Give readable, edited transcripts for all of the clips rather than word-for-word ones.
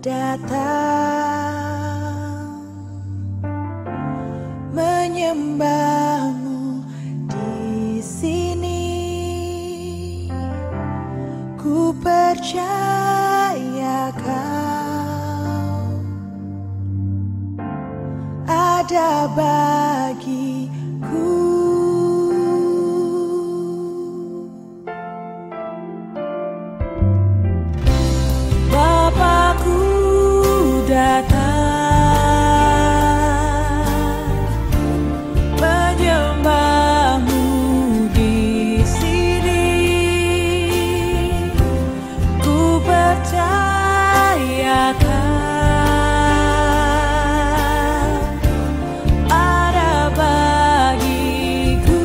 datang menyembahmu di sini. Ku percaya kau ada bagiku. Bapakku datang menyembahmu di sini. Ku percaya ada bagiku.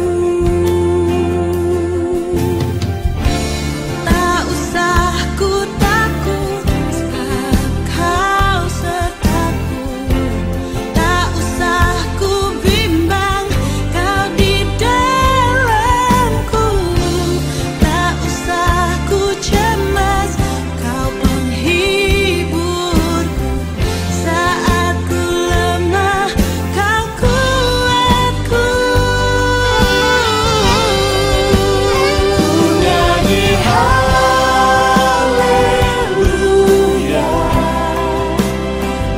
Tak usah ku takut sebab kau sertaku. Tak usah ku bimbang, kau di dalamku. Tak usah ku cemas, kau penghiburku. Saat ku lemah, kau kuatku. Ku nyanyi haleluya,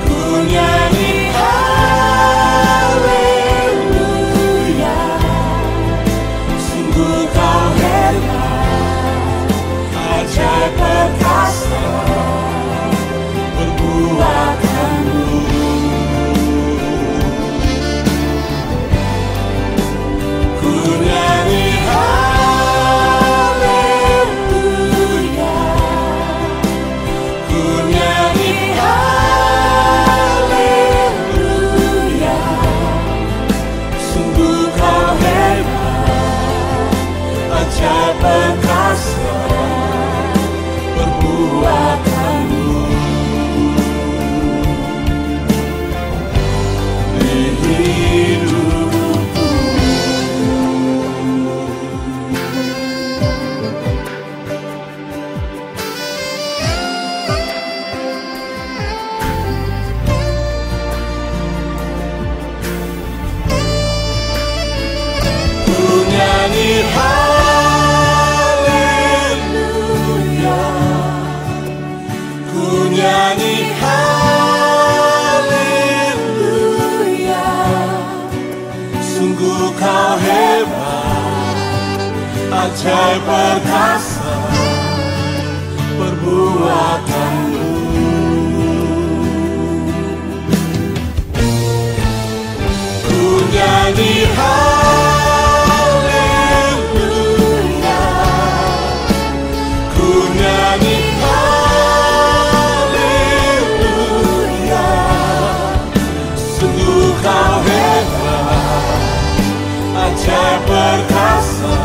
ku nyanyi haleluya. Sungguh kau hebat, ajaib perkasa perbuatanmu. Ku nyanyi haleluya, ku nyanyi haleluya. Sungguh kau hebat, ajaib perkasa perbuatanmu. Di hidupku ku nyanyi haleluya, ku nyanyi haleluya. Sungguh kau hebat, ajaib perkasa perbuatanmu. Ku nyanyi haleluya, ku nyanyi haleluya. Sungguh kau hebat, ajaib perkasa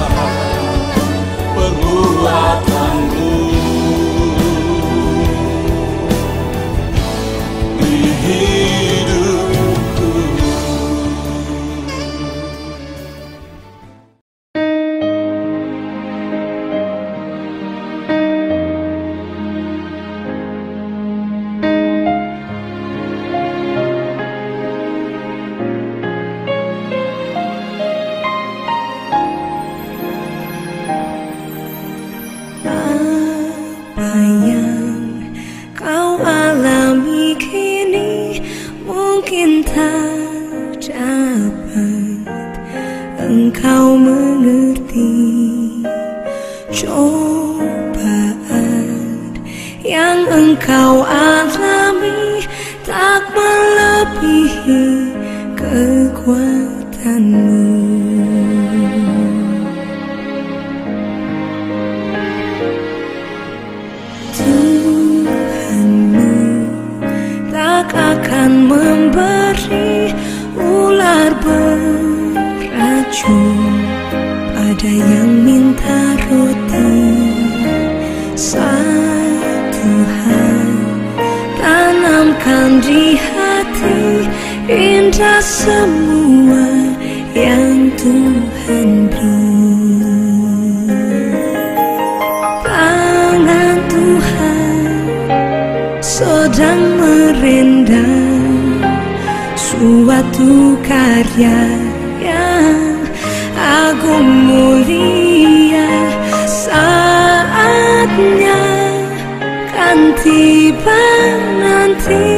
perbuatanmu. Di hidupku Apa yang kau alami kini mungkin tak dapat engkau mengerti. Cobaan yang engkau alami tak melebihi kekuatanmu. Tuhanmu tak akan memberi ular beracun pada yang minta roti. Satu hal tanamkan di hati, indah semua yang Tuhan beri. Tangan Tuhan sedang suatu karya yang agung mulia. Saatnya kan tiba nanti,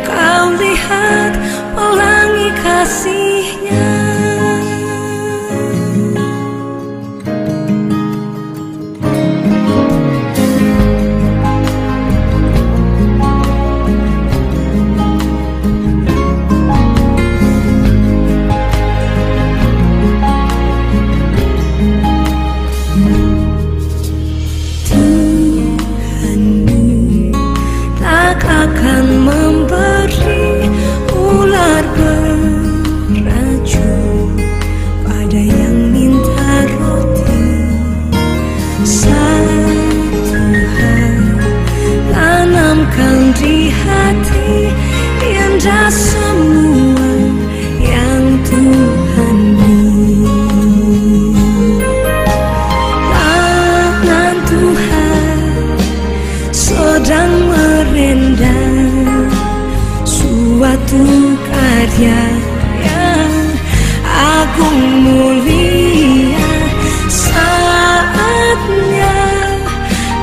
kau lihat pelangi kasihnya. Akan memberi ular beracun pada yang minta roti. Satu hal tanamkan di hati, indah semua yang Tuhan beri. Tangan Tuhan sedang merendam suatu karya yang agung mulia. Saatnya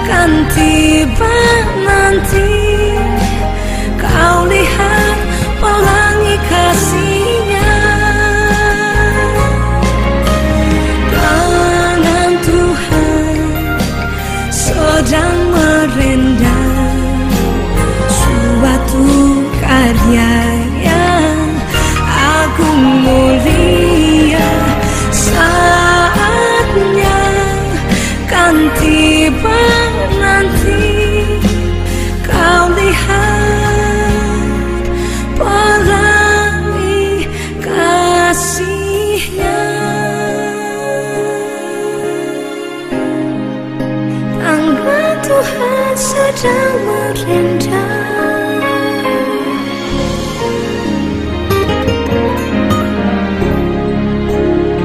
kan tiba nanti, kau lihat pelangi kasihnya. Tangan Tuhan sedang merendam suatu karya yang agung mulia. Saatnya kan tiba nanti, kau lihat pelangi kasihnya. Tangan Tuhan sedang merendam,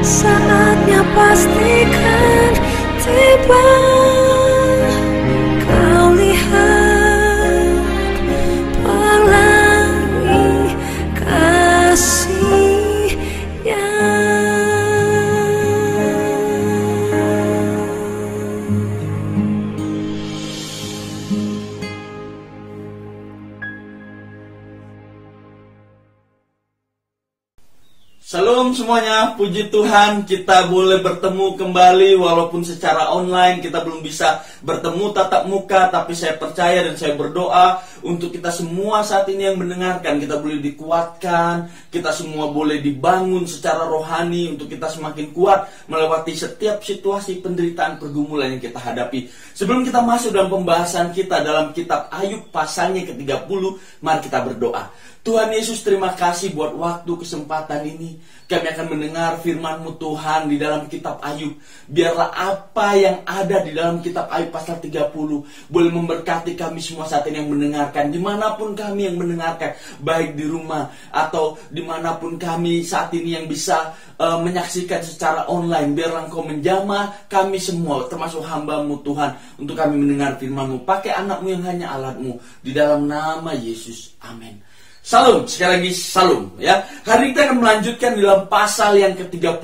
saatnya pastikan tiba, kau lihat pelangi kasihnya. Shalom semuanya, puji Tuhan kita boleh bertemu kembali walaupun secara online kita belum bisa bertemu tatap muka, tapi saya percaya dan saya berdoa untuk kita semua saat ini yang mendengarkan, kita boleh dikuatkan, kita semua boleh dibangun secara rohani untuk kita semakin kuat melewati setiap situasi penderitaan pergumulan yang kita hadapi. Sebelum kita masuk dalam pembahasan kita dalam kitab Ayub pasalnya ke-30, mari kita berdoa. Tuhan Yesus, terima kasih buat waktu kesempatan ini. Kami akan mendengar firman-Mu Tuhan di dalam kitab Ayub. Biarlah apa yang ada di dalam kitab Ayub pasal 30 boleh memberkati kami semua saat ini yang mendengarkan. Dimanapun kami yang mendengarkan, baik di rumah atau dimanapun kami saat ini yang bisa menyaksikan secara online. Biarlah Engkau menjamah kami semua, termasuk hamba-Mu Tuhan, untuk kami mendengar firman-Mu. Pakai anak-Mu yang hanya alat-Mu. Di dalam nama Yesus. Amin. Salam, sekali lagi salam ya. Hari ini kita akan melanjutkan dalam pasal yang ke-30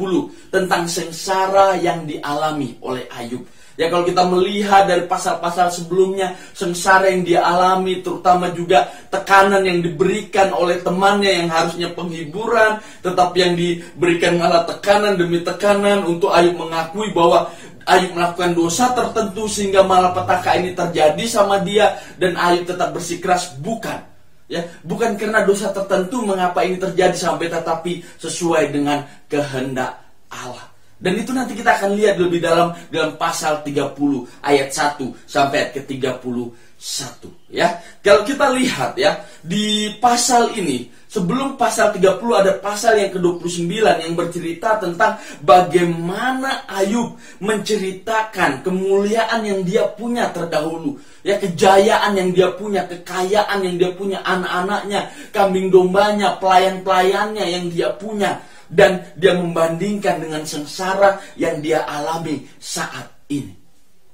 tentang sengsara yang dialami oleh Ayub. Ya, kalau kita melihat dari pasal-pasal sebelumnya, sengsara yang dia alami, terutama juga tekanan yang diberikan oleh temannya yang harusnya penghiburan, tetapi yang diberikan malah tekanan demi tekanan untuk Ayub mengakui bahwa Ayub melakukan dosa tertentu sehingga malapetaka ini terjadi sama dia, dan Ayub tetap bersikeras bukan. Ya, bukan karena dosa tertentu mengapa ini terjadi sampai, tetapi sesuai dengan kehendak Allah. Dan itu nanti kita akan lihat lebih dalam pasal 30 ayat 1 sampai ayat ke-31 ya. Kalau kita lihat ya, di pasal ini sebelum pasal 30 ada pasal yang ke-29 yang bercerita tentang bagaimana Ayub menceritakan kemuliaan yang dia punya terdahulu. Ya, kejayaan yang dia punya, kekayaan yang dia punya, anak-anaknya, kambing dombanya, pelayan-pelayannya yang dia punya. Dan dia membandingkan dengan sengsara yang dia alami saat ini.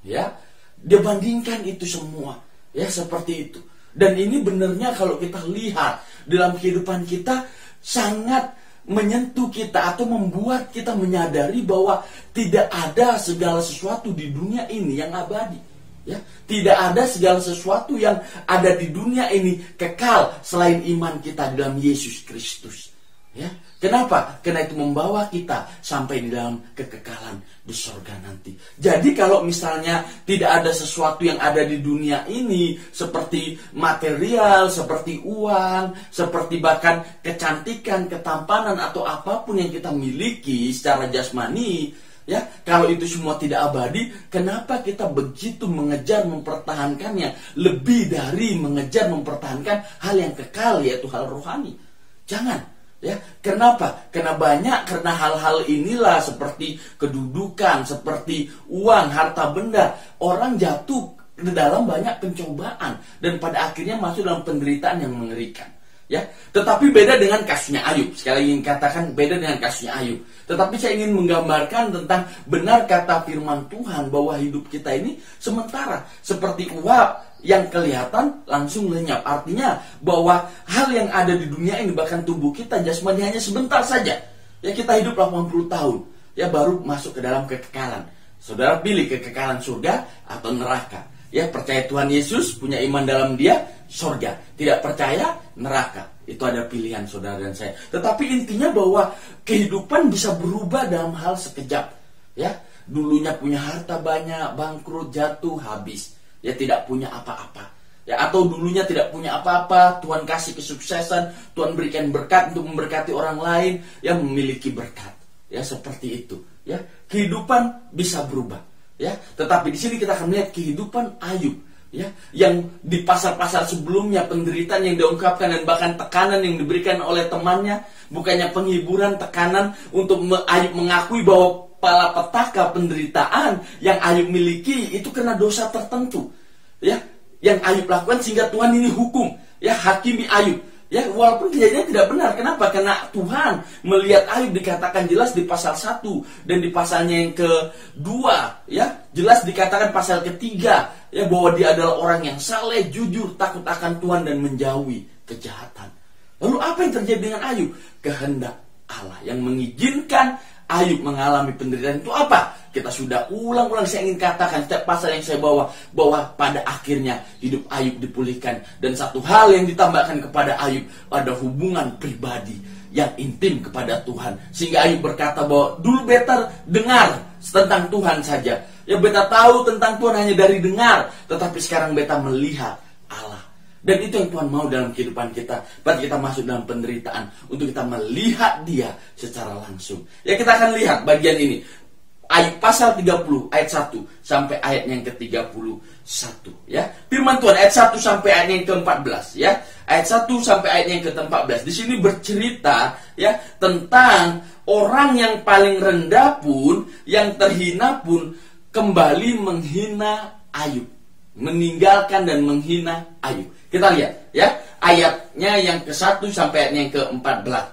Ya, dia bandingkan itu semua. Ya, seperti itu. Dan ini benarnya kalau kita lihat dalam kehidupan kita sangat menyentuh kita atau membuat kita menyadari bahwa tidak ada segala sesuatu di dunia ini yang abadi. Ya, tidak ada segala sesuatu yang ada di dunia ini kekal selain iman kita di dalam Yesus Kristus. Ya, kenapa? Karena itu membawa kita sampai di dalam kekekalan di sorga nanti. Jadi kalau misalnya tidak ada sesuatu yang ada di dunia ini seperti material, seperti uang, seperti bahkan kecantikan, ketampanan atau apapun yang kita miliki secara jasmani, ya, kalau itu semua tidak abadi, kenapa kita begitu mengejar mempertahankannya lebih dari mengejar mempertahankan hal yang kekal, yaitu hal rohani? Jangan. Ya, kenapa? Karena hal-hal inilah seperti kedudukan, seperti uang, harta benda, orang jatuh ke dalam banyak pencobaan dan pada akhirnya masuk dalam penderitaan yang mengerikan. Ya, tetapi beda dengan kasusnya Ayub. Sekali lagi ingin katakan beda dengan kasusnya Ayub. Tetapi saya ingin menggambarkan tentang benar kata firman Tuhan bahwa hidup kita ini sementara, seperti uap yang kelihatan langsung lenyap. Artinya bahwa hal yang ada di dunia ini, bahkan tubuh kita, jasmani, hanya sebentar saja. Ya, kita hidup 80 tahun, ya baru masuk ke dalam kekekalan. Saudara pilih kekekalan surga atau neraka. Ya, percaya Tuhan Yesus, punya iman dalam Dia, surga. Tidak percaya, neraka. Itu ada pilihan saudara dan saya. Tetapi intinya bahwa kehidupan bisa berubah dalam hal sekejap. Ya, dulunya punya harta banyak, bangkrut, jatuh, habis. Ya, tidak punya apa-apa. Ya, atau dulunya tidak punya apa-apa, Tuhan kasih kesuksesan, Tuhan berikan berkat untuk memberkati orang lain yang memiliki berkat. Ya, seperti itu. Ya, kehidupan bisa berubah. Ya, tetapi di sini kita akan melihat kehidupan Ayub. Ya, yang di pasal-pasal sebelumnya penderitaan yang diungkapkan dan bahkan tekanan yang diberikan oleh temannya, bukannya penghiburan, tekanan untuk Ayub mengakui bahwa petaka penderitaan yang Ayub miliki itu karena dosa tertentu, ya, yang Ayub lakukan sehingga Tuhan ini hukum, ya, hakimi Ayub, ya, walaupun kejadiannya tidak benar. Kenapa? Karena Tuhan melihat Ayub, dikatakan jelas di pasal 1 dan di pasalnya yang kedua, ya, jelas dikatakan pasal ketiga, ya, bahwa dia adalah orang yang saleh, jujur, takut akan Tuhan dan menjauhi kejahatan. Lalu apa yang terjadi dengan Ayub? Kehendak Allah yang mengizinkan Ayub mengalami penderitaan itu apa? Kita sudah ulang-ulang saya ingin katakan setiap pasal yang saya bawa, bahwa pada akhirnya hidup Ayub dipulihkan. Dan satu hal yang ditambahkan kepada Ayub, ada hubungan pribadi yang intim kepada Tuhan. Sehingga Ayub berkata bahwa dulu beta dengar tentang Tuhan saja, ya, beta tahu tentang Tuhan hanya dari dengar, tetapi sekarang beta melihat Allah. Dan itu yang Tuhan mau dalam kehidupan kita. Pada kita masuk dalam penderitaan, untuk kita melihat Dia secara langsung. Ya, kita akan lihat bagian ini. Ayub pasal 30 ayat 1 sampai ayat yang ke-31, ya. Firman Tuhan ayat 1 sampai ayat yang ke-14, ya. Ayat 1 sampai ayat yang ke-14. Di sini bercerita, ya, tentang orang yang paling rendah pun, yang terhina pun kembali menghina Ayub, meninggalkan dan menghina Ayub. Kita lihat, ya, ayatnya yang ke-1 sampai ayatnya yang ke-14.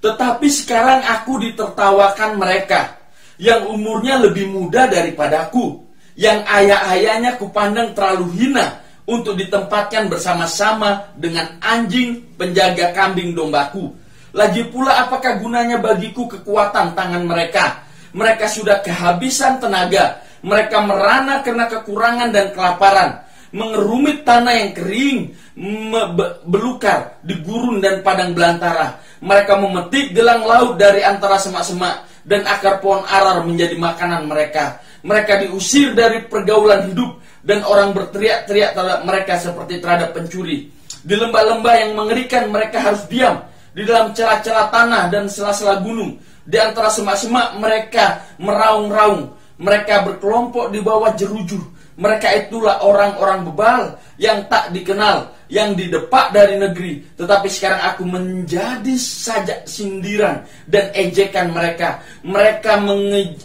Tetapi sekarang aku ditertawakan mereka yang umurnya lebih muda daripadaku, yang ayah-ayahnya kupandang terlalu hina untuk ditempatkan bersama-sama dengan anjing penjaga kambing dombaku. Lagi pula apakah gunanya bagiku kekuatan tangan mereka? Mereka sudah kehabisan tenaga, mereka merana karena kekurangan dan kelaparan, mengerumit tanah yang kering, belukar di gurun dan padang belantara. Mereka memetik gelang laut dari antara semak-semak, dan akar pohon arar menjadi makanan mereka. Mereka diusir dari pergaulan hidup, dan orang berteriak-teriak terhadap mereka seperti terhadap pencuri. Di lembah-lembah yang mengerikan mereka harus diam, di dalam celah-celah tanah dan sela-sela gunung. Di antara semak-semak mereka meraung-raung. Mereka berkelompok di bawah jeruju. Mereka itulah orang-orang bebal yang tak dikenal, yang didepak dari negeri. Tetapi sekarang aku menjadi sajak sindiran dan ejekan mereka. Mereka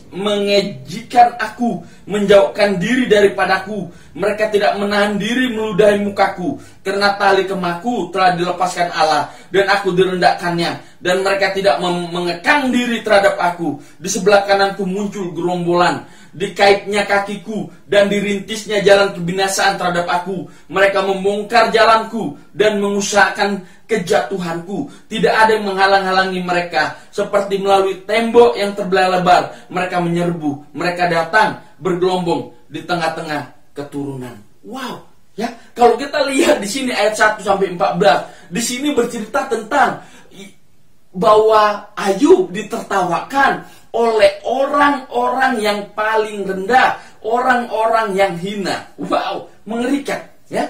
mengejikan aku, menjauhkan diri daripadaku. Mereka tidak menahan diri meludahi mukaku, karena tali kemaku telah dilepaskan Allah, dan aku direndahkannya. Dan mereka tidak mengekang diri terhadap aku. Di sebelah kananku muncul gerombolan, dikaitnya kakiku, dan dirintisnya jalan kebinasaan terhadap aku. Mereka membongkar jalanku dan mengusahakan kejatuhanku. Tidak ada yang menghalang-halangi mereka. Seperti melalui tembok yang terbelah lebar, mereka menyerbu. Mereka datang bergelombong di tengah-tengah keturunan. Wow, ya. Kalau kita lihat di sini ayat 1 sampai 14, di sini bercerita tentang bahwa Ayub ditertawakan oleh orang-orang yang paling rendah, orang-orang yang hina. Wow, mengerikan, ya.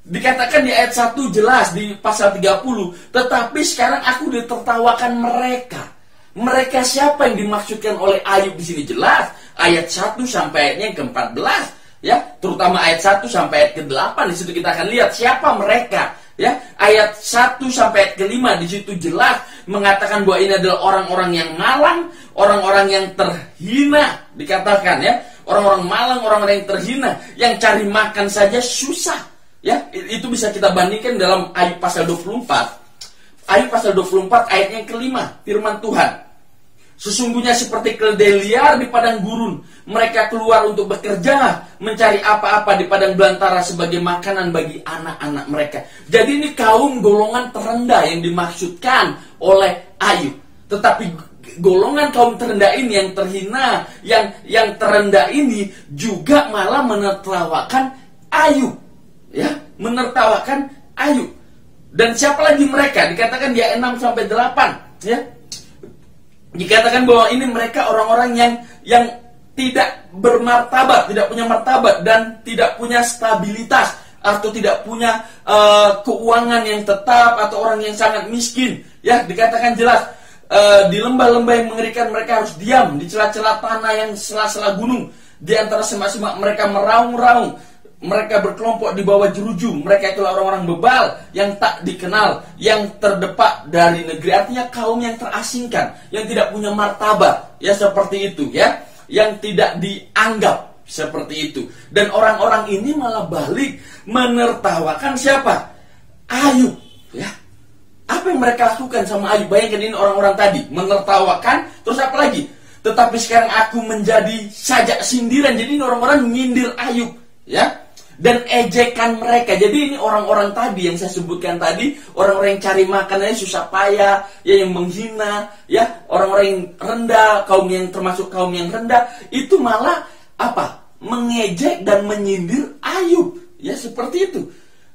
Dikatakan di ayat 1 jelas di pasal 30, tetapi sekarang aku ditertawakan mereka. Mereka siapa yang dimaksudkan oleh Ayub di sini? Jelas ayat 1 sampai ayatnya yang ke-14, ya, terutama ayat 1 sampai ayat ke-8. Di situ kita akan lihat siapa mereka. Ya, ayat 1 sampai ayat ke-5 di situ jelas mengatakan bahwa ini adalah orang-orang yang malang, orang-orang yang terhina, dikatakan, ya, orang-orang malang, orang-orang yang terhina, yang cari makan saja susah. Ya, itu bisa kita bandingkan dalam Ayub pasal 24. Ayub pasal 24 ayatnya yang ke-5, firman Tuhan. Sesungguhnya seperti keledai liar di padang gurun, mereka keluar untuk bekerja, mencari apa-apa di padang belantara sebagai makanan bagi anak-anak mereka. Jadi ini kaum golongan terendah yang dimaksudkan oleh Ayub. Tetapi golongan kaum terendah ini, yang terhina, yang terendah ini juga malah menertawakan Ayub. Ya, menertawakan Ayub. Dan siapa lagi mereka? Dikatakan di ayat 6 sampai 8, ya. Dikatakan bahwa ini mereka orang-orang yang tidak bermartabat, tidak punya martabat, dan tidak punya stabilitas, atau tidak punya keuangan yang tetap, atau orang yang sangat miskin. Ya, dikatakan jelas di lembah-lembah yang mengerikan mereka harus diam, di celah-celah tanah yang sela-sela gunung, di antara semak-semak mereka meraung-raung. Mereka berkelompok di bawah jeruju. Mereka itulah orang-orang bebal yang tak dikenal, yang terdepak dari negeri. Artinya kaum yang terasingkan, yang tidak punya martabat, ya, seperti itu, ya, yang tidak dianggap seperti itu. Dan orang-orang ini malah balik menertawakan siapa? Ayub, ya. Apa yang mereka lakukan sama Ayub? Bayangkan ini orang-orang tadi menertawakan, terus apa lagi? Tetapi sekarang aku menjadi sajak sindiran. Jadi ini orang-orang menyindir Ayub, ya, dan ejekan mereka. Jadi ini orang-orang tadi yang saya sebutkan tadi, orang-orang yang cari makanannya susah payah, ya, yang menghina, ya, orang-orang yang rendah, kaum yang termasuk kaum yang rendah, itu malah apa? Mengejek dan menyindir Ayub, ya, seperti itu.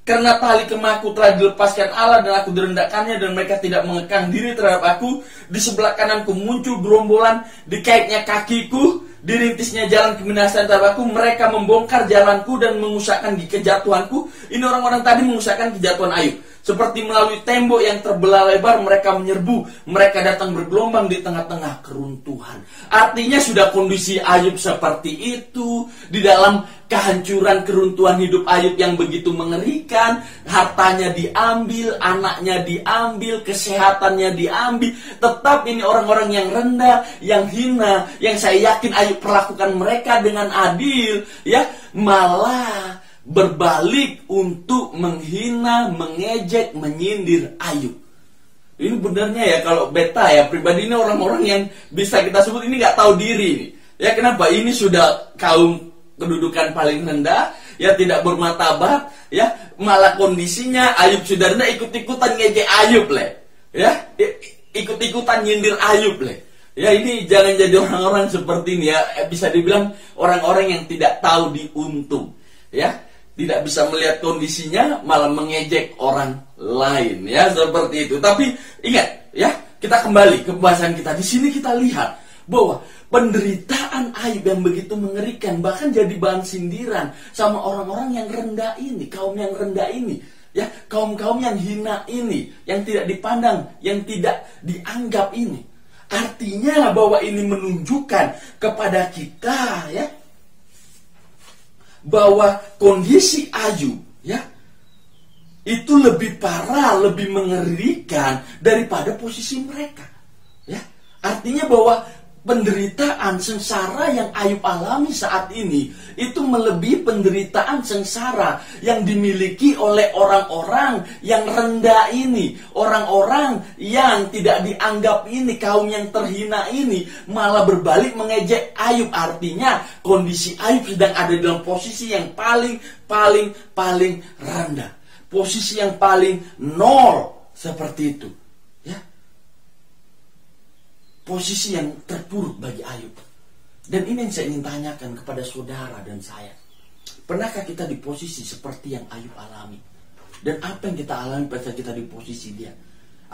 Karena tali kemaku telah dilepaskan Allah dan aku direndahkannya, dan mereka tidak mengekang diri terhadap aku. Di sebelah kananku muncul gerombolan, dikaitnya kakiku, dirintisnya jalan kebinasaan terhadap aku. Mereka membongkar jalanku dan mengusahakan kejatuhanku. Ini orang-orang tadi mengusahakan kejatuhan Ayub. Seperti melalui tembok yang terbelah lebar, mereka menyerbu. Mereka datang bergelombang di tengah-tengah keruntuhan. Artinya sudah kondisi Ayub seperti itu. Di dalam kehancuran keruntuhan hidup Ayub yang begitu mengerikan. Hartanya diambil, anaknya diambil, kesehatannya diambil. Tetap ini orang-orang yang rendah, yang hina, yang saya yakin Ayub perlakukan mereka dengan adil, ya, malah berbalik untuk menghina, mengejek, menyindir Ayub. Ini benarnya, ya, kalau beta, ya, pribadi ini orang-orang yang bisa kita sebut ini nggak tahu diri nih. Ya, kenapa? Ini sudah kaum kedudukan paling rendah, ya, tidak bermartabat, ya, malah kondisinya Ayub sudah rendah, ikut-ikutan ngejek Ayub, le. Ya, ikut-ikutan nyindir Ayub, le. Ya, ini jangan jadi orang-orang seperti ini, ya, bisa dibilang orang-orang yang tidak tahu diuntung, ya. Tidak bisa melihat kondisinya, malah mengejek orang lain, ya, seperti itu. Tapi ingat, ya, kita kembali ke pembahasan kita. Di sini kita lihat bahwa penderitaan Ayub yang begitu mengerikan, bahkan jadi bahan sindiran sama orang-orang yang rendah ini, kaum yang rendah ini, ya, kaum-kaum yang hina ini, yang tidak dipandang, yang tidak dianggap ini. Artinya bahwa ini menunjukkan kepada kita, ya, bahwa kondisi Ayub, ya, itu lebih parah, lebih mengerikan daripada posisi mereka, ya. Artinya bahwa penderitaan sengsara yang Ayub alami saat ini itu melebihi penderitaan sengsara yang dimiliki oleh orang-orang yang rendah ini, orang-orang yang tidak dianggap ini, kaum yang terhina ini malah berbalik mengejek Ayub. Artinya kondisi Ayub sedang ada dalam posisi yang paling rendah, posisi yang paling nol, seperti itu. Posisi yang terpuruk bagi Ayub. Dan ini yang saya ingin tanyakan kepada saudara dan saya. Pernahkah kita di posisi seperti yang Ayub alami? Dan apa yang kita alami pada saat kita di posisi dia?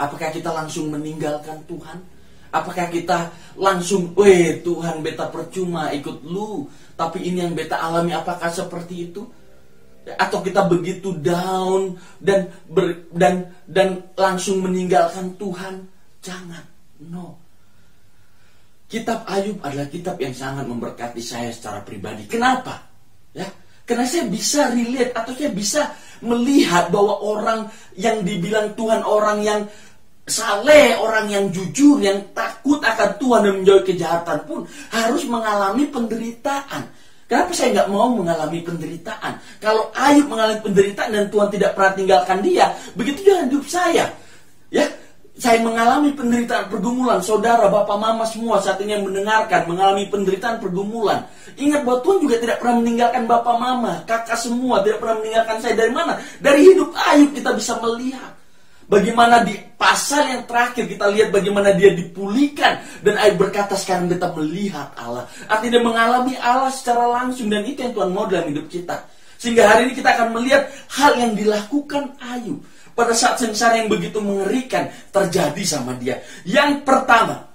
Apakah kita langsung meninggalkan Tuhan? Apakah kita langsung, Tuhan beta percuma ikut lu, tapi ini yang beta alami, apakah seperti itu? Atau kita begitu down dan langsung meninggalkan Tuhan? Jangan, no. Kitab Ayub adalah kitab yang sangat memberkati saya secara pribadi. Kenapa? Ya, karena saya bisa relate atau saya bisa melihat bahwa orang yang dibilang Tuhan, orang yang saleh, orang yang jujur, yang takut akan Tuhan dan menjauhi kejahatan pun harus mengalami penderitaan. Kenapa saya nggak mau mengalami penderitaan? Kalau Ayub mengalami penderitaan dan Tuhan tidak pernah tinggalkan dia, begitu juga hidup saya. Ya, saya mengalami penderitaan pergumulan. Saudara, bapak, mama semua saat ini yang mendengarkan mengalami penderitaan pergumulan. Ingat bahwa Tuhan juga tidak pernah meninggalkan bapak, mama, kakak semua tidak pernah meninggalkan saya. Dari mana? Dari hidup Ayub kita bisa melihat bagaimana di pasal yang terakhir kita lihat bagaimana dia dipulihkan. Dan Ayub berkata, sekarang kita melihat Allah. Artinya dia mengalami Allah secara langsung. Dan itu yang Tuhan mau dalam hidup kita. Sehingga hari ini kita akan melihat hal yang dilakukan Ayub pada saat sengsara yang begitu mengerikan terjadi sama dia. Yang pertama,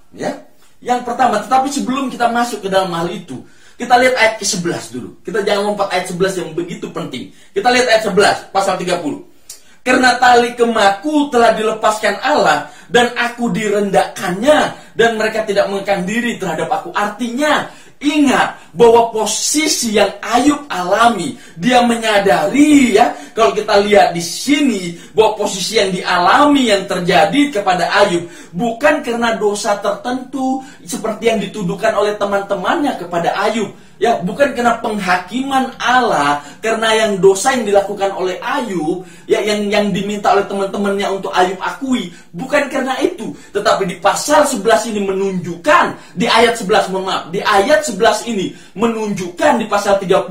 tetapi sebelum kita masuk ke dalam hal itu, kita lihat ayat ke-11 dulu. Kita jangan lompat ayat 11 yang begitu penting. Kita lihat ayat 11, pasal 30. Karena tali kemaku telah dilepaskan Allah, dan aku direndahkannya, dan mereka tidak mengekang diri terhadap aku. Artinya, ingat bahwa posisi yang Ayub alami, dia menyadari, ya, kalau kita lihat di sini bahwa posisi yang dialami yang terjadi kepada Ayub bukan karena dosa tertentu seperti yang dituduhkan oleh teman-temannya kepada Ayub, ya, bukan karena penghakiman Allah, karena yang dosa yang dilakukan oleh Ayub, ya, yang diminta oleh teman-temannya untuk Ayub akui, bukan karena itu, tetapi di pasal 11 ini menunjukkan, di ayat 11, di ayat 11 ini menunjukkan di pasal 30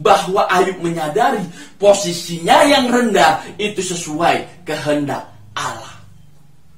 bahwa Ayub menyadari posisinya yang rendah itu sesuai kehendak Allah.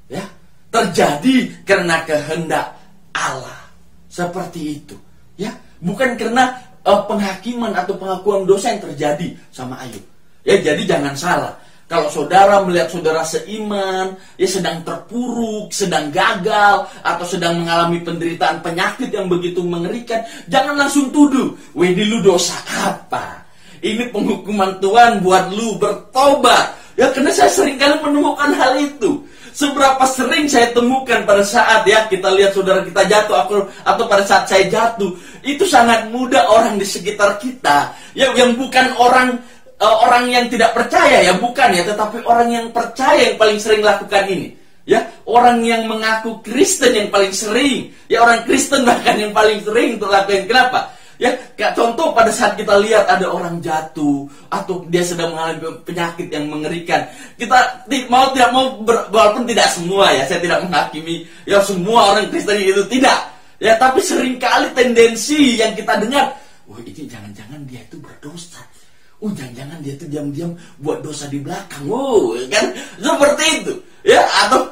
Ya, terjadi karena kehendak Allah. Seperti itu, ya. Bukan karena penghakiman atau pengakuan dosa yang terjadi sama Ayub. Ya, jadi jangan salah. Kalau saudara melihat saudara seiman, ya, sedang terpuruk, sedang gagal, atau sedang mengalami penderitaan penyakit yang begitu mengerikan, jangan langsung tuduh, ini lu dosa apa? Ini penghukuman Tuhan buat lu bertobat. Ya, karena saya seringkali menemukan hal itu. Seberapa sering saya temukan pada saat, ya, kita lihat saudara kita jatuh, atau pada saat saya jatuh, itu sangat mudah orang di sekitar kita, ya, yang bukan orang yang tidak percaya, ya, bukan, ya, tetapi orang yang percaya yang paling sering lakukan ini, ya, orang yang mengaku Kristen yang paling sering, ya, orang Kristen bahkan yang paling sering untuk lakukan. Kenapa? Ya, kayak contoh pada saat kita lihat ada orang jatuh atau dia sedang mengalami penyakit yang mengerikan, kita mau tidak mau, walaupun tidak semua, ya, saya tidak menghakimi, ya, semua orang Kristen itu tidak, ya, tapi seringkali tendensi yang kita dengar, ini jangan-jangan dia itu berdosa. Jangan-jangan dia tuh diam-diam buat dosa di belakang. Kan seperti itu. Ya, atau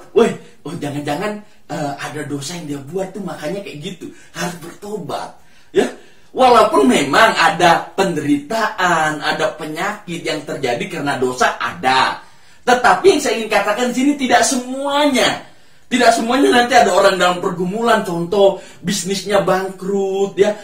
jangan-jangan ada dosa yang dia buat tuh makanya kayak gitu. Harus bertobat. Ya. Walaupun memang ada penderitaan, ada penyakit yang terjadi karena dosa, ada. Tetapi yang saya ingin katakan di sini tidak semuanya. Tidak semuanya. Nanti ada orang dalam pergumulan, contoh bisnisnya bangkrut, ya.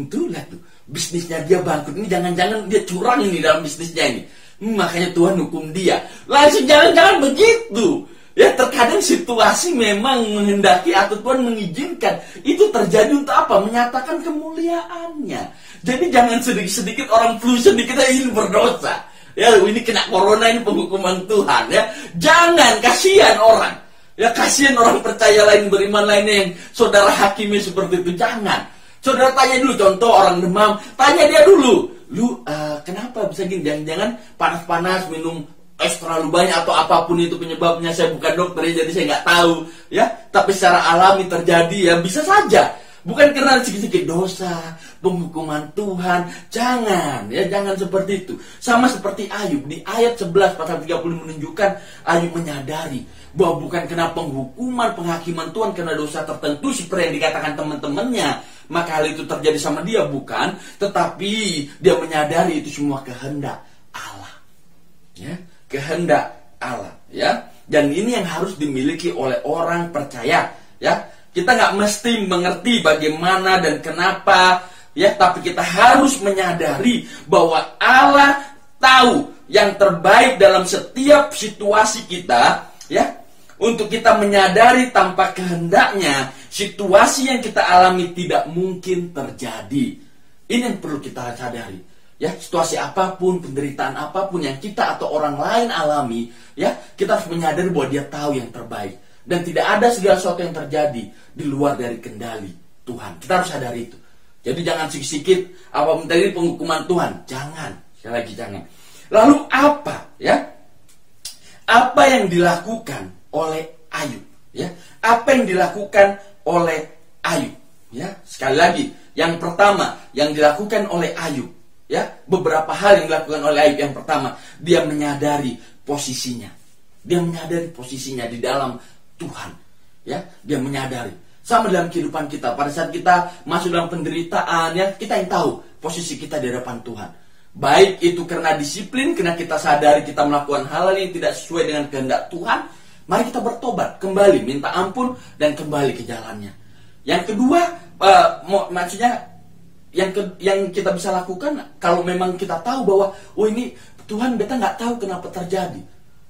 Tuh lihat tuh. Bisnisnya dia bangkrut, ini jangan-jangan dia curang ini dalam bisnisnya ini, makanya Tuhan hukum dia. Langsung jangan-jangan begitu, ya. Terkadang situasi memang menghendaki atau Tuhan mengizinkan itu terjadi untuk apa? Menyatakan kemuliaannya. Jadi jangan sedikit-sedikit orang flu sedikit ini berdosa, ya, ini kena corona, ini penghukuman Tuhan, ya. Jangan, kasihan orang. Ya kasihan orang percaya lain, beriman lainnya yang saudara hakimi seperti itu. Jangan. Saudara tanya dulu, contoh orang demam, tanya dia dulu. Lu kenapa bisa gini? Jangan-jangan panas-panas, minum es terlalu banyak atau apapun itu penyebabnya. Saya bukan dokter jadi saya nggak tahu. Ya, tapi secara alami terjadi ya bisa saja. Bukan karena sedikit dosa, penghukuman Tuhan. Jangan, ya jangan seperti itu. Sama seperti Ayub di ayat 11 pasal 30 menunjukkan Ayub menyadari bahwa bukan kena penghukuman, penghakiman Tuhan karena dosa tertentu seperti yang dikatakan teman-temannya, maka hal itu terjadi sama dia, bukan. Tetapi dia menyadari itu semua kehendak Allah. Ya, kehendak Allah. Ya, dan ini yang harus dimiliki oleh orang percaya. Ya. Kita nggak mesti mengerti bagaimana dan kenapa, ya, tapi kita harus menyadari bahwa Allah tahu yang terbaik dalam setiap situasi kita, ya, untuk kita menyadari tanpa kehendaknya situasi yang kita alami tidak mungkin terjadi. Ini yang perlu kita sadari, ya, situasi apapun, penderitaan apapun yang kita atau orang lain alami, ya, kita harus menyadari bahwa Dia tahu yang terbaik. Dan tidak ada segala sesuatu yang terjadi di luar dari kendali Tuhan. Kita harus sadari itu. Jadi jangan sikit-sikit apa menjadi penghukuman Tuhan. Jangan. Sekali lagi jangan. Lalu apa? Ya, apa yang dilakukan oleh Ayub? Ya, apa yang dilakukan oleh Ayub? Ya, sekali lagi. Yang pertama yang dilakukan oleh Ayub. Ya, beberapa hal yang dilakukan oleh Ayub. Yang pertama, dia menyadari posisinya. Dia menyadari posisinya di dalam Tuhan, ya, dia menyadari. Sama dalam kehidupan kita, pada saat kita masuk dalam penderitaan, ya, kita yang tahu posisi kita di hadapan Tuhan. Baik itu karena disiplin, karena kita sadari kita melakukan hal yang tidak sesuai dengan kehendak Tuhan, mari kita bertobat, kembali minta ampun dan kembali ke jalannya. Yang kedua, maksudnya yang kita bisa lakukan kalau memang kita tahu bahwa oh ini Tuhan, beta nggak tahu kenapa terjadi,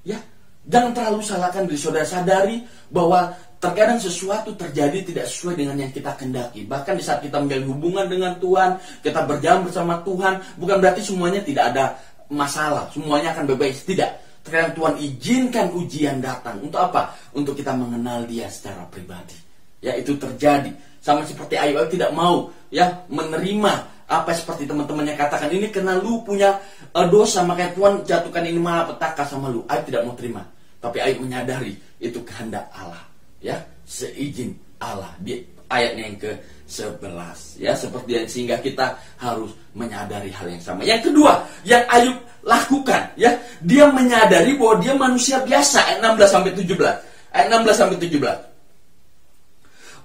ya. Jangan terlalu salahkan diri saudara, sadari bahwa terkadang sesuatu terjadi tidak sesuai dengan yang kita kehendaki. Bahkan di saat kita menjalin hubungan dengan Tuhan, kita berjalan bersama Tuhan, bukan berarti semuanya tidak ada masalah, semuanya akan baik-baik. Tidak. Terkadang Tuhan izinkan ujian datang. Untuk apa? Untuk kita mengenal Dia secara pribadi. Ya, itu terjadi. Sama seperti Ayub tidak mau, ya, menerima apa seperti teman-temannya katakan, ini karena lu punya dosa, makanya Tuhan jatuhkan ini malapetaka sama lu. Ayub tidak mau terima. Tapi Ayub menyadari itu kehendak Allah, ya, seizin Allah. Di ayatnya yang ke-11, ya, seperti yang sehingga kita harus menyadari hal yang sama. Yang kedua, yang Ayub lakukan, ya, dia menyadari bahwa dia manusia biasa. Ayat 16 sampai 17. Ayat 16 sampai 17.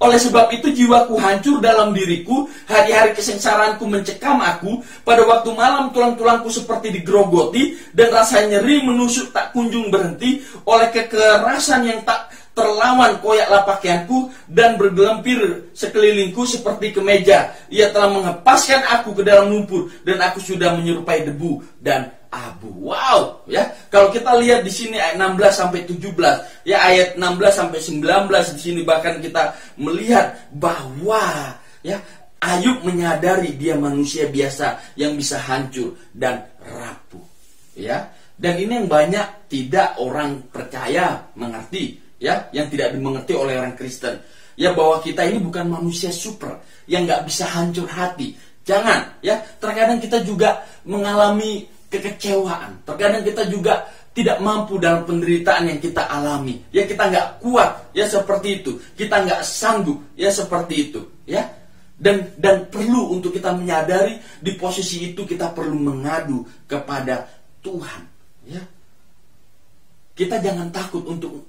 Oleh sebab itu jiwaku hancur dalam diriku, hari-hari kesengsaraanku mencekam aku, pada waktu malam tulang-tulangku seperti digerogoti, dan rasa nyeri menusuk tak kunjung berhenti, oleh kekerasan yang tak terlawan koyaklah pakaianku, dan bergelempir sekelilingku seperti kemeja. Ia telah menghempaskan aku ke dalam lumpur, dan aku sudah menyerupai debu dan abu. Wow, ya. Kalau kita lihat di sini ayat 16 sampai 17, ya, ayat 16 sampai 19 di sini bahkan kita melihat bahwa, ya, Ayub menyadari dia manusia biasa yang bisa hancur dan rapuh, ya. Dan ini yang banyak tidak orang percaya mengerti, ya, yang tidak dimengerti oleh orang Kristen, ya, bahwa kita ini bukan manusia super yang nggak bisa hancur hati. Jangan, ya. Terkadang kita juga mengalami kekecewaan. Terkadang kita juga tidak mampu dalam penderitaan yang kita alami. Ya, kita nggak kuat, ya, seperti itu. Kita nggak sanggup, ya, seperti itu, ya. Dan perlu untuk kita menyadari di posisi itu kita perlu mengadu kepada Tuhan, ya. Kita jangan takut untuk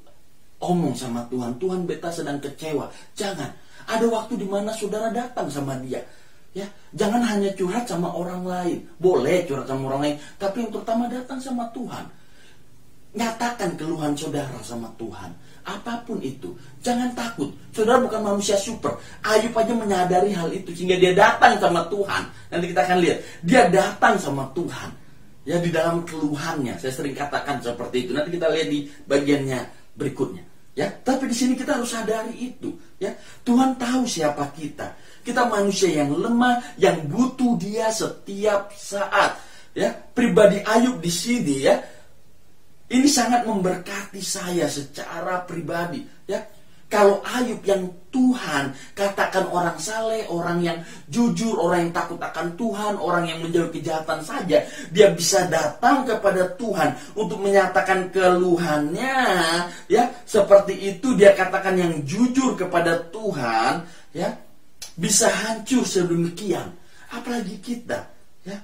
omong sama Tuhan. Tuhan, beta sedang kecewa. Jangan. Ada waktu di mana saudara datang sama Dia. Ya, jangan hanya curhat sama orang lain. Boleh curhat sama orang lain, tapi yang terutama datang sama Tuhan. Nyatakan keluhan saudara sama Tuhan. Apapun itu, jangan takut. Saudara bukan manusia super. Ayub aja menyadari hal itu sehingga dia datang sama Tuhan. Nanti kita akan lihat, dia datang sama Tuhan, ya, di dalam keluhannya. Saya sering katakan seperti itu. Nanti kita lihat di bagiannya berikutnya, ya. Tapi di sini kita harus sadari itu, ya. Tuhan tahu siapa kita. Kita manusia yang lemah, yang butuh Dia setiap saat, ya. Pribadi Ayub di sini, ya, Ini sangat memberkati saya secara pribadi, ya. Kalau Ayub yang Tuhan katakan orang saleh, orang yang jujur, orang yang takut akan Tuhan, orang yang menjauhi kejahatan saja, dia bisa datang kepada Tuhan untuk menyatakan keluhannya, ya. Seperti itu dia katakan yang jujur kepada Tuhan, ya. Bisa hancur sedemikian. Apalagi kita, ya.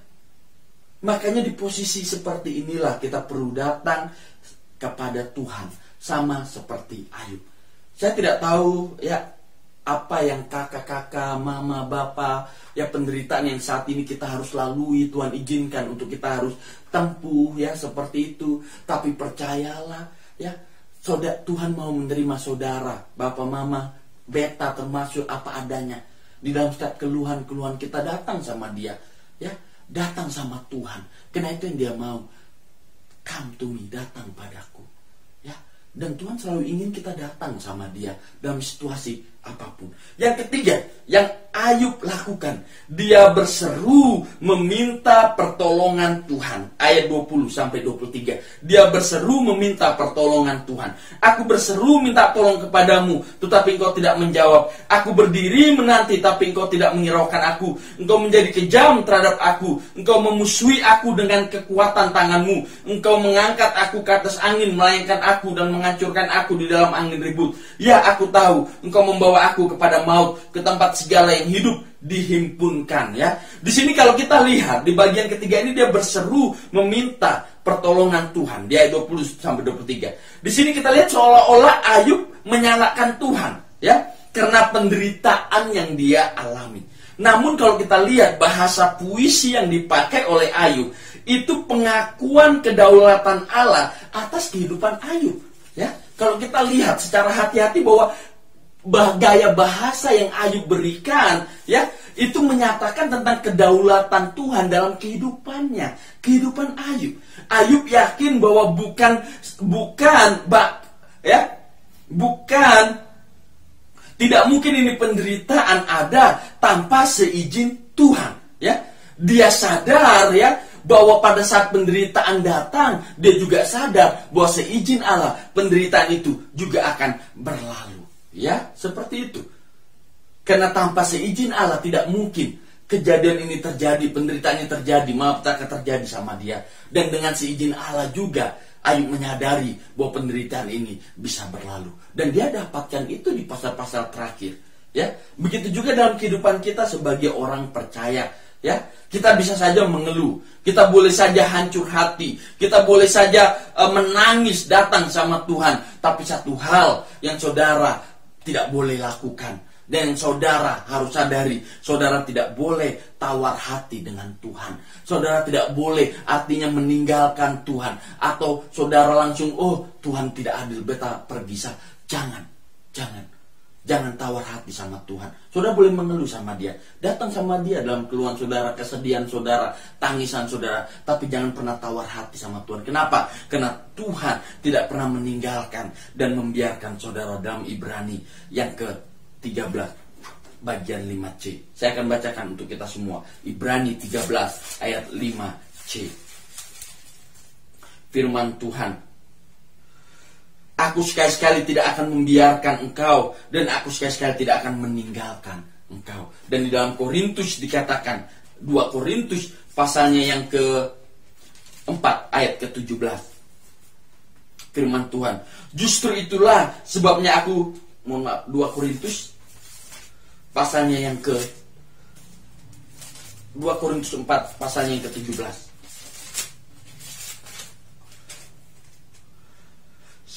Makanya di posisi seperti inilah kita perlu datang kepada Tuhan, sama seperti Ayub. Saya tidak tahu, ya, apa yang kakak-kakak, mama, bapak, ya, penderitaan yang saat ini kita harus lalui, Tuhan izinkan untuk kita harus tempuh, ya, seperti itu. Tapi percayalah, ya, Tuhan mau menerima saudara, bapak, mama, beta termasuk apa adanya. Di dalam setiap keluhan-keluhan kita datang sama dia, ya, datang sama Tuhan. Karena itu yang dia mau. Come to me, datang padaku. Dan Tuhan selalu ingin kita datang sama dia dalam situasi apapun. Yang ketiga, yang Ayub lakukan, dia berseru meminta pertolongan Tuhan. Ayat 20 sampai 23. Dia berseru meminta pertolongan Tuhan. Aku berseru minta tolong kepadamu, tetapi engkau tidak menjawab. Aku berdiri menanti, tapi engkau tidak menghiraukan aku. Engkau menjadi kejam terhadap aku. Engkau memusuhi aku dengan kekuatan tanganmu. Engkau mengangkat aku ke atas angin, melayangkan aku dan menghancurkan aku di dalam angin ribut. Ya, aku tahu engkau membawa aku kepada maut, ke tempat segala yang hidup dihimpunkan, ya. Di sini kalau kita lihat di bagian ketiga ini dia berseru meminta pertolongan Tuhan di ayat 20 sampai 23. Di sini kita lihat seolah-olah Ayub menyalahkan Tuhan, ya, karena penderitaan yang dia alami. Namun kalau kita lihat bahasa puisi yang dipakai oleh Ayub, itu pengakuan kedaulatan Allah atas kehidupan Ayub, ya. Kalau kita lihat secara hati-hati bahwa gaya bahasa yang Ayub berikan, ya, itu menyatakan tentang kedaulatan Tuhan dalam kehidupannya, kehidupan Ayub. Ayub yakin bahwa tidak mungkin ini penderitaan ada tanpa seizin Tuhan, ya. Dia sadar, ya, bahwa pada saat penderitaan datang, dia juga sadar bahwa seizin Allah penderitaan itu juga akan berlalu. Ya, seperti itu. Karena tanpa seizin Allah tidak mungkin kejadian ini terjadi, penderitaan ini terjadi, malapetaka terjadi sama dia. Dan dengan seizin Allah juga Ayub menyadari bahwa penderitaan ini bisa berlalu. Dan dia dapatkan itu di pasal-pasal terakhir, ya. Begitu juga dalam kehidupan kita sebagai orang percaya, ya. Kita bisa saja mengeluh, kita boleh saja hancur hati, kita boleh saja menangis datang sama Tuhan. Tapi satu hal yang saudara tidak boleh lakukan, dan saudara harus sadari, saudara tidak boleh tawar hati dengan Tuhan. Saudara tidak boleh artinya meninggalkan Tuhan, atau saudara langsung, oh Tuhan tidak adil, beta pergi. Jangan tawar hati sama Tuhan. Saudara boleh mengeluh sama dia, datang sama dia dalam keluhan saudara, kesedihan saudara, tangisan saudara, tapi jangan pernah tawar hati sama Tuhan. Kenapa? Karena Tuhan tidak pernah meninggalkan dan membiarkan saudara. Dalam Ibrani yang ke-13 bagian 5C. Saya akan bacakan untuk kita semua. Ibrani 13 ayat 5C. Firman Tuhan, aku sekali-sekali tidak akan membiarkan engkau, dan aku sekali-sekali tidak akan meninggalkan engkau. Dan di dalam Korintus dikatakan, 2 Korintus pasalnya yang ke-4 ayat ke-17. Firman Tuhan, justru itulah sebabnya aku, 2 Korintus pasalnya yang ke 2 Korintus 4 pasalnya yang ke-17.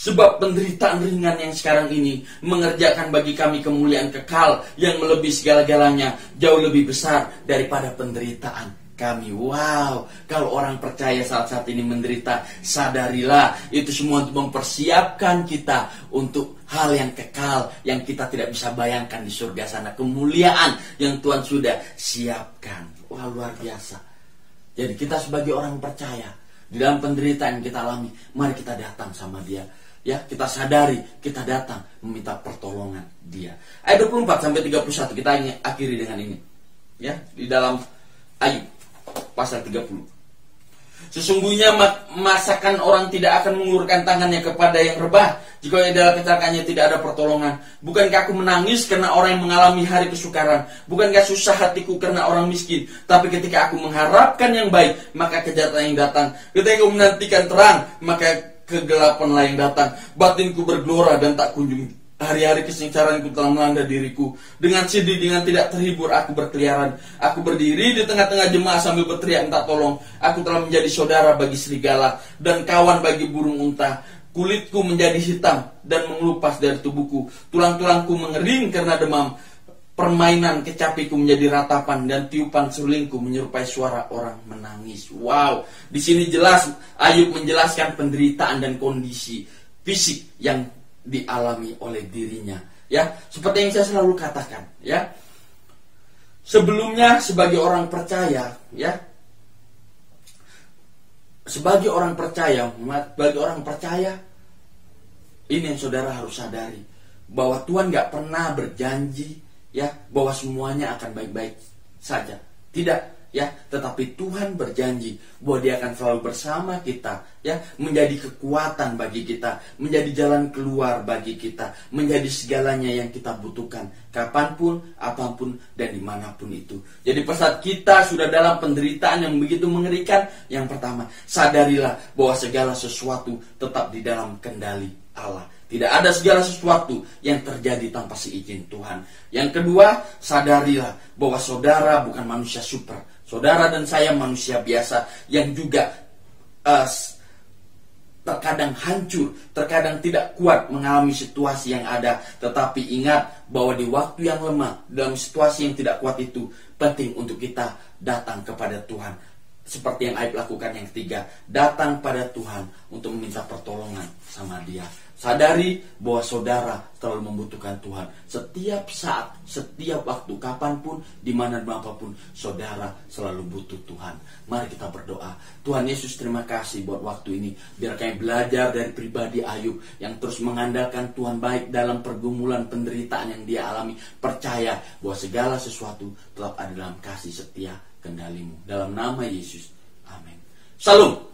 Sebab penderitaan ringan yang sekarang ini mengerjakan bagi kami kemuliaan kekal yang melebihi segala-galanya, jauh lebih besar daripada penderitaan kami. Wow, kalau orang percaya saat ini menderita, sadarilah itu semua untuk mempersiapkan kita untuk hal yang kekal yang kita tidak bisa bayangkan di surga sana. Kemuliaan yang Tuhan sudah siapkan. Wah, luar biasa. Jadi kita sebagai orang percaya, di dalam penderitaan yang kita alami, mari kita datang sama Dia. Ya, kita sadari, kita datang meminta pertolongan Dia. Ayat 24 sampai 31 kita akhiri dengan ini. Ya, di dalam Ayub pasal 30. Sesungguhnya masakan orang tidak akan mengulurkan tangannya kepada yang rebah jika dalam kecelakaannya tidak ada pertolongan. Bukankah aku menangis karena orang yang mengalami hari kesukaran? Bukankah susah hatiku karena orang miskin? Tapi ketika aku mengharapkan yang baik, maka kejahatan yang datang. Ketika aku menantikan terang, maka kegelapanlah yang datang. Batinku bergelora dan tak kunjung. Hari-hari kesengsaraanku telah melanda diriku. Dengan sedih, dengan tidak terhibur, aku berkeliaran. Aku berdiri di tengah-tengah jemaah sambil berteriak minta tolong. Aku telah menjadi saudara bagi serigala dan kawan bagi burung unta. Kulitku menjadi hitam dan mengelupas dari tubuhku. Tulang-tulangku mengering karena demam. Permainan kecapiku menjadi ratapan dan tiupan serulingku menyerupai suara orang menangis. Wow, di sini jelas Ayub menjelaskan penderitaan dan kondisi fisik yang dialami oleh dirinya, ya, seperti yang saya selalu katakan, ya. Sebelumnya sebagai orang percaya, ya, sebagai orang percaya, ini yang saudara harus sadari, bahwa Tuhan gak pernah berjanji, ya, bahwa semuanya akan baik-baik saja. Tidak, ya, tetapi Tuhan berjanji bahwa Dia akan selalu bersama kita, ya, menjadi kekuatan bagi kita, menjadi jalan keluar bagi kita, menjadi segalanya yang kita butuhkan, kapanpun, apapun, dan dimanapun itu. Jadi pada kita sudah dalam penderitaan yang begitu mengerikan, yang pertama, sadarilah bahwa segala sesuatu tetap di dalam kendali Allah. Tidak ada segala sesuatu yang terjadi tanpa seizin Tuhan. Yang kedua, sadarilah bahwa saudara bukan manusia super. Saudara dan saya manusia biasa yang juga terkadang hancur, terkadang tidak kuat mengalami situasi yang ada. Tetapi ingat bahwa di waktu yang lemah, dalam situasi yang tidak kuat itu, penting untuk kita datang kepada Tuhan. Seperti yang Ayub lakukan yang ketiga, datang pada Tuhan untuk meminta pertolongan sama Dia. Sadari bahwa saudara selalu membutuhkan Tuhan. Setiap saat, setiap waktu, kapanpun, dimanapun, saudara selalu butuh Tuhan. Mari kita berdoa. Tuhan Yesus, terima kasih buat waktu ini. Biar kami belajar dari pribadi Ayub yang terus mengandalkan Tuhan baik dalam pergumulan penderitaan yang dia alami. Percaya bahwa segala sesuatu tetap ada dalam kasih setia kendalimu. Dalam nama Yesus. Amin. Salam.